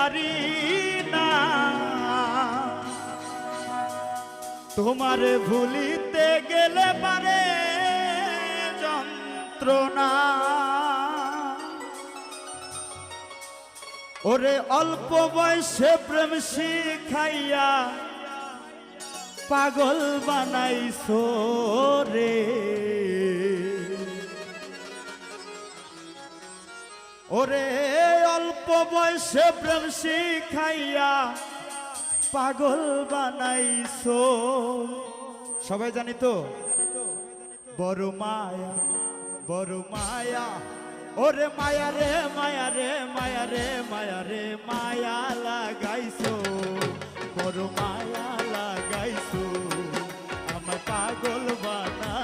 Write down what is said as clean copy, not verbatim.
পারি না, তোমারে ভুলিতে গেলে পারে যন্ত্রণা। ওরে অল্প বয়সে প্রেম শিখাইয়া পাগল বানাইছো রে, ওরে অল্প বয়সে প্রেম শিখাইয়া পাগল বানাইছো। সবাই জানি তো বড় মায়া, বড় মায়া, ওরে মায়া রে মায়া রে মায়া রে মায়া রে মায়া লাগাইছো, বড় মায়া লাগাইছো, আমার পাগল বানা।